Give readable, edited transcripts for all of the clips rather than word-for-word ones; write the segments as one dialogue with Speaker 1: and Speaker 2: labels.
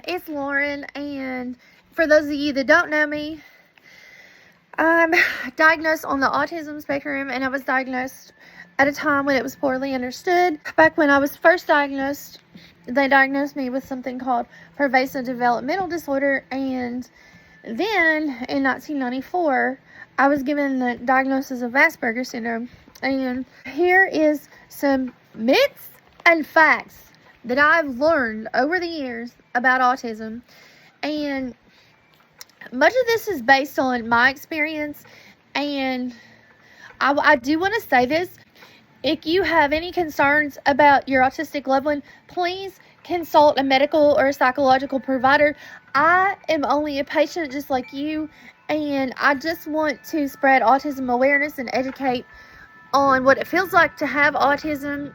Speaker 1: it's Lauren, and for those of you that don't know me, I'm diagnosed on the autism spectrum, and I was diagnosed at a time when it was poorly understood. Back when I was first diagnosed, they diagnosed me with something called pervasive developmental disorder, and then in 1994, I was given the diagnosis of Asperger's syndrome. And here is some myths and facts that I've learned over the years about autism. And much of this is based on my experience. And I do want to say this. If you have any concerns about your autistic loved one, please consult a medical or a psychological provider. I am only a patient just like you, and I just want to spread autism awareness and educate on what it feels like to have autism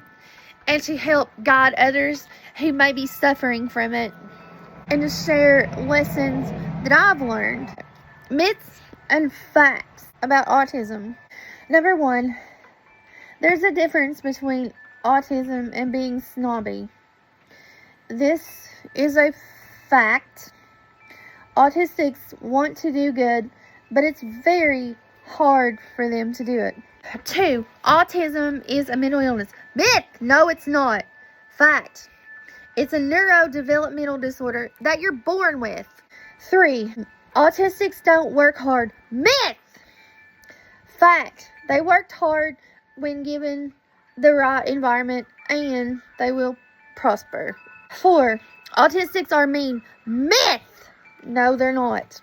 Speaker 1: and to help guide others who may be suffering from it, and to share lessons that I've learned. Myths and facts about autism. Number one, there's a difference between autism and being snobby. This is a fact. Autistics want to do good, but it's very hard for them to do it. 2, autism is a mental illness. Myth! No, it's not. Fact. It's a neurodevelopmental disorder that you're born with. 3, autistics don't work hard. Myth! Fact. They worked hard when given the right environment, and they will prosper. 4, autistics are mean. Myth! No, they're not.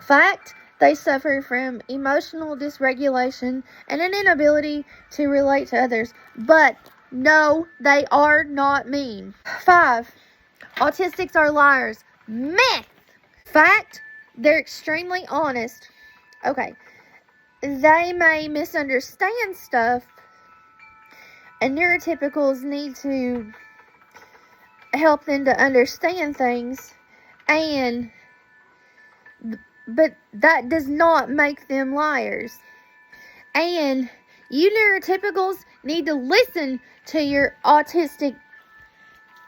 Speaker 1: Fact. They suffer from emotional dysregulation and an inability to relate to others. But no, they are not mean. 5, autistics are liars. Myth! Fact. They're extremely honest. Okay. They may misunderstand stuff, and neurotypicals need to help them to understand things, but that does not make them liars. And you neurotypicals need to listen to your autistic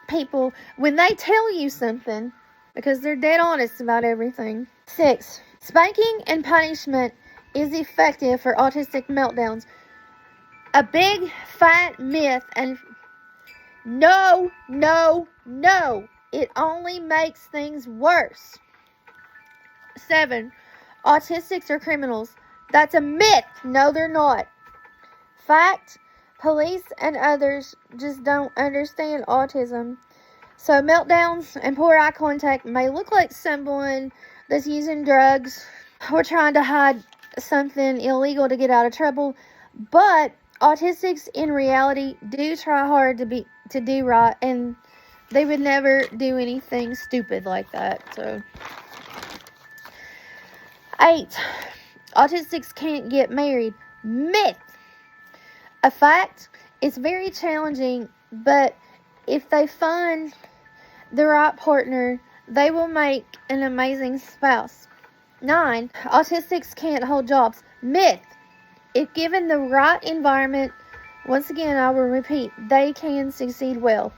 Speaker 1: people when they tell you something, because they're dead honest about everything. 6, spanking and punishment is effective for autistic meltdowns. A big fat myth, and no. It only makes things worse. 7, autistics are criminals. That's a myth. No, they're not. Fact, police and others just don't understand autism. So meltdowns and poor eye contact may look like someone that's using drugs or trying to hide something illegal to get out of trouble, but autistics in reality do try hard to do right, and they would never do anything stupid like that. So 8, autistics can't get married. Myth. A fact, it's very challenging, but if they find the right partner, they will make an amazing spouse. 9, autistics can't hold jobs. Myth. If given the right environment, once again, I will repeat, they can succeed well.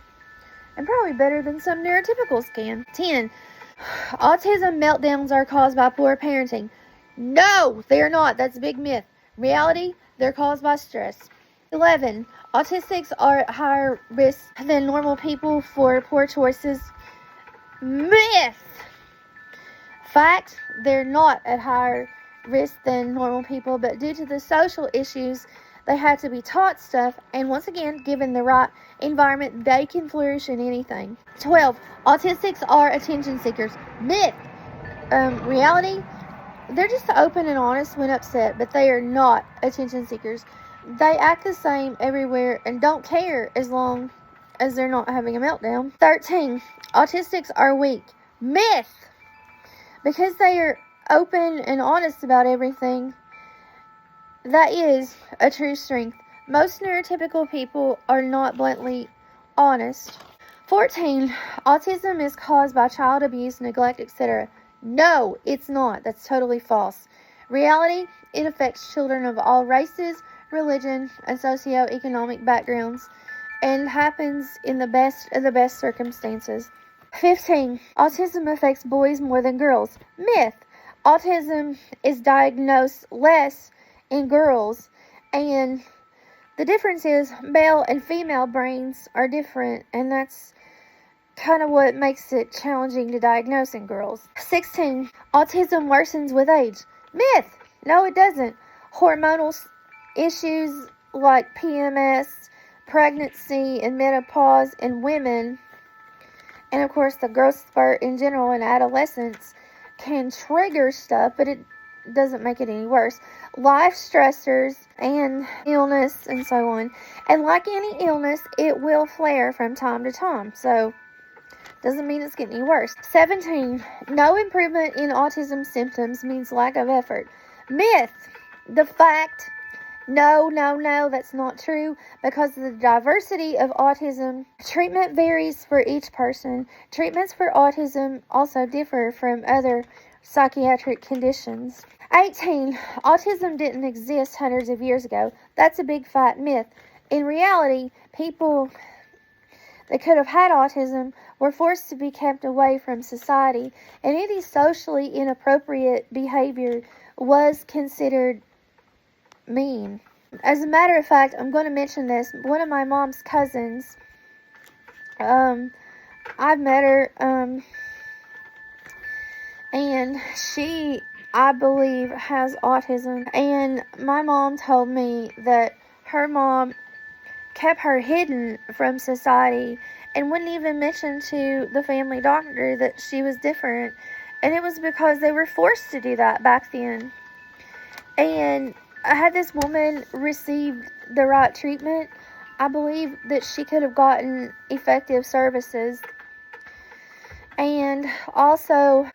Speaker 1: And probably better than some neurotypicals can. 10, autism meltdowns are caused by poor parenting. No, they are not. That's a big myth. Reality, they're caused by stress. 11, autistics are at higher risk than normal people for poor choices. Myth. Fact, they're not at higher risk than normal people, but due to the social issues, they had to be taught stuff, and once again, given the right environment, they can flourish in anything. 12, autistics are attention seekers. Myth. Reality, they're just open and honest when upset, but they are not attention seekers. They act the same everywhere and don't care as long as they're not having a meltdown. 13, autistics are weak. Myth. Because they are open and honest about everything, that is a true strength. Most neurotypical people are not bluntly honest. 14, autism is caused by child abuse, neglect, etc. No, it's not. That's totally false. Reality, it affects children of all races, religion, and socioeconomic backgrounds, and happens in the best of the best circumstances. 15. Autism affects boys more than girls. Myth. Autism is diagnosed less in girls, and the difference is male and female brains are different, and that's kind of what makes it challenging to diagnose in girls. 16. Autism worsens with age. Myth. No, it doesn't. Hormonal issues like PMS, pregnancy, and menopause in women, and of course the growth spurt in general in adolescence, can trigger stuff, but it doesn't make it any worse. Life stressors and illness and so on. And like any illness, it will flare from time to time. So, doesn't mean it's getting any worse. 17. No improvement in autism symptoms means lack of effort. Myth. The fact, no, that's not true, because of the diversity of autism. Treatment varies for each person. Treatments for autism also differ from other psychiatric conditions. 18. Autism didn't exist hundreds of years ago. That's a big fat myth. In reality, people that could have had autism were forced to be kept away from society, and any socially inappropriate behavior was considered mean. As a matter of fact, I'm going to mention this. One of my mom's cousins, I've met her, and she, I believe, has autism. And my mom told me that her mom kept her hidden from society and wouldn't even mention to the family doctor that she was different. And it was because they were forced to do that back then. And had this woman received the right treatment, I believe that she could have gotten effective services. And also,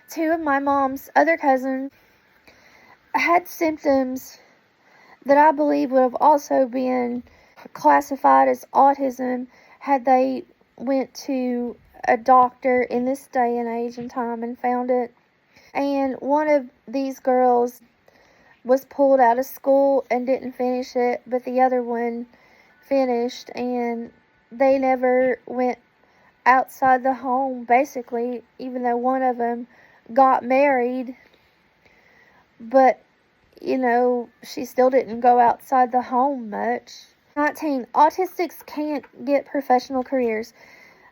Speaker 1: two of my mom's other cousins had symptoms that I believe would have also been classified as autism had they went to a doctor in this day and age and time and found it. And one of these girls was pulled out of school and didn't finish it, but the other one finished, and they never went outside the home, basically, even though one of them got married, but, you know, she still didn't go outside the home much. 19. Autistics can't get professional careers.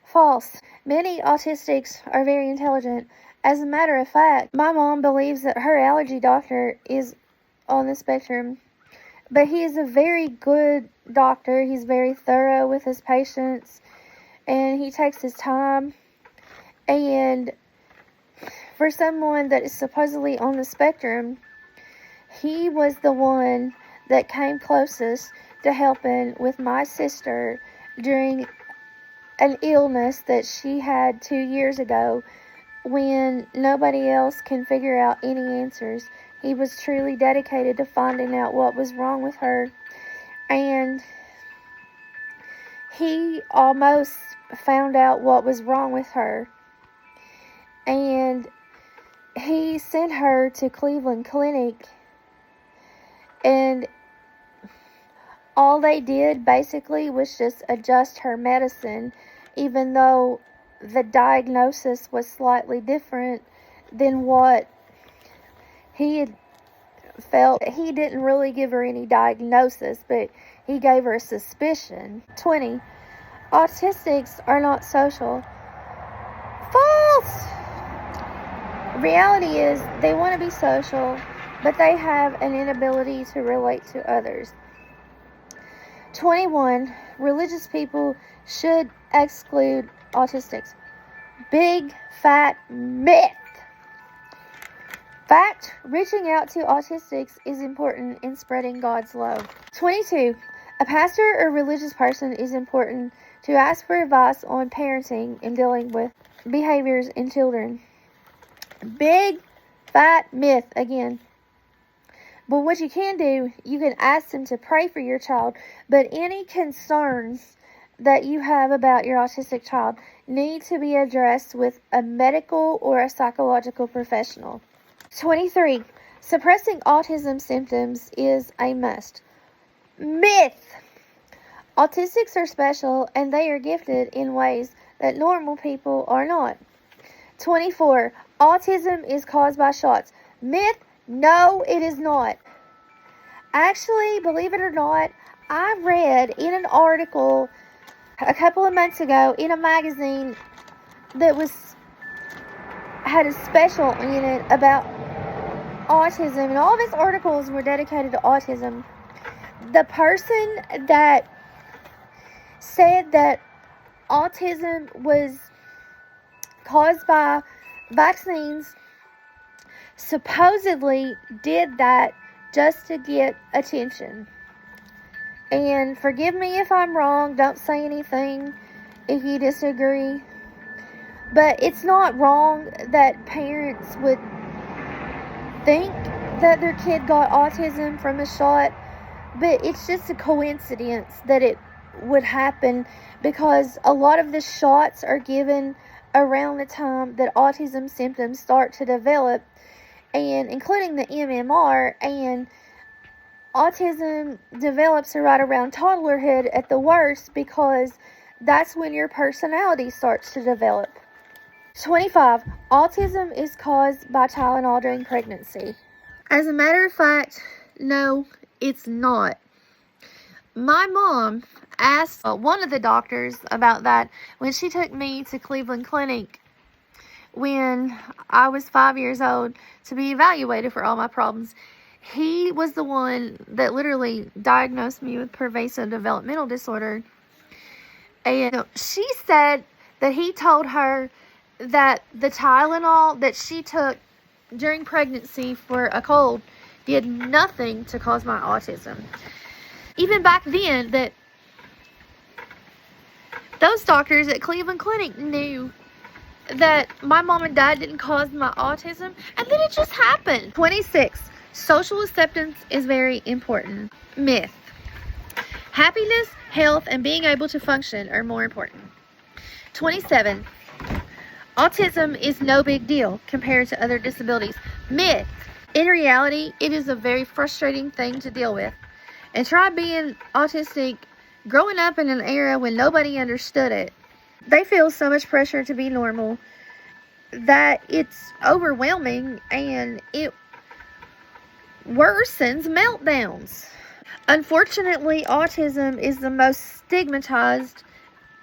Speaker 1: False. Many autistics are very intelligent. As a matter of fact, my mom believes that her allergy doctor is on the spectrum, but he is a very good doctor. He's very thorough with his patients, and he takes his time. And for someone that is supposedly on the spectrum, he was the one that came closest to helping with my sister during an illness that she had 2 years ago when nobody else can figure out any answers. He was truly dedicated to finding out what was wrong with her, and he almost found out what was wrong with her, and he sent her to Cleveland Clinic, and all they did basically was just adjust her medicine, even though the diagnosis was slightly different than what he had felt. He didn't really give her any diagnosis, but he gave her a suspicion. 20. Autistics are not social. False! Reality is they want to be social, but they have an inability to relate to others. 21. Religious people should exclude autistics. Big fat myth. Fact, reaching out to autistics is important in spreading God's love. 22. A pastor or religious person is important to ask for advice on parenting and dealing with behaviors in children. Big fat myth again. But what you can do, you can ask them to pray for your child, but any concerns that you have about your autistic child need to be addressed with a medical or a psychological professional. 23. Suppressing autism symptoms is a must. Myth. Autistics are special, and they are gifted in ways that normal people are not. 24. Autism is caused by shots. Myth? No, it is not. Actually, believe it or not, I read in an article a couple of months ago in a magazine that had a special in it about autism, and all of its articles were dedicated to autism. The person that said that autism was caused by vaccines supposedly did that just to get attention. And forgive me if I'm wrong, don't say anything if you disagree. But it's not wrong that parents would think that their kid got autism from a shot, but it's just a coincidence that it would happen because a lot of the shots are given around the time that autism symptoms start to develop, and including the MMR, and autism develops right around toddlerhood at the worst because that's when your personality starts to develop. 25. Autism is caused by Tylenol during pregnancy. As a matter of fact, no, it's not. My mom asked one of the doctors about that when she took me to Cleveland Clinic when I was 5 years old to be evaluated for all my problems. He was the one that literally diagnosed me with pervasive developmental disorder. And she said that he told her that the Tylenol that she took during pregnancy for a cold did nothing to cause my autism. Even back then, that those doctors at Cleveland Clinic knew that my mom and dad didn't cause my autism, and then it just happened. 26. Social acceptance is very important. Myth. Happiness, health, and being able to function are more important. 27. Autism is no big deal compared to other disabilities. Myth. In reality, it is a very frustrating thing to deal with. And try being autistic growing up in an era when nobody understood it. They feel so much pressure to be normal that it's overwhelming and it worsens meltdowns. Unfortunately, autism is the most stigmatized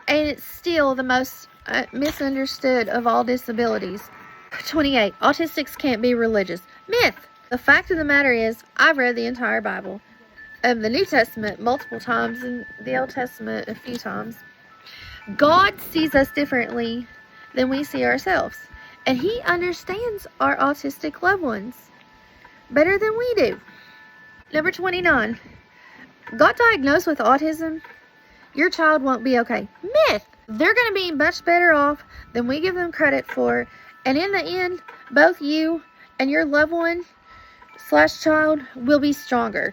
Speaker 1: and it's still the most misunderstood of all disabilities. 28. Autistics can't be religious. Myth. The fact of the matter is, I've read the entire Bible. The New Testament multiple times and the Old Testament a few times. God sees us differently than we see ourselves. And He understands our autistic loved ones better than we do. Number 29. Got diagnosed with autism, your child won't be okay. Myth. They're going to be much better off than we give them credit for. And in the end, both you and your loved one / child will be stronger.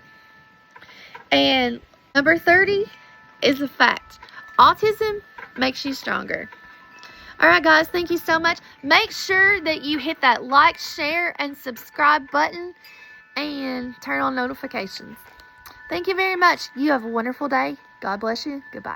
Speaker 1: And number 30 is a fact. Autism makes you stronger. Alright guys, thank you so much. Make sure that you hit that like, share, and subscribe button and turn on notifications. Thank you very much. You have a wonderful day. God bless you. Goodbye.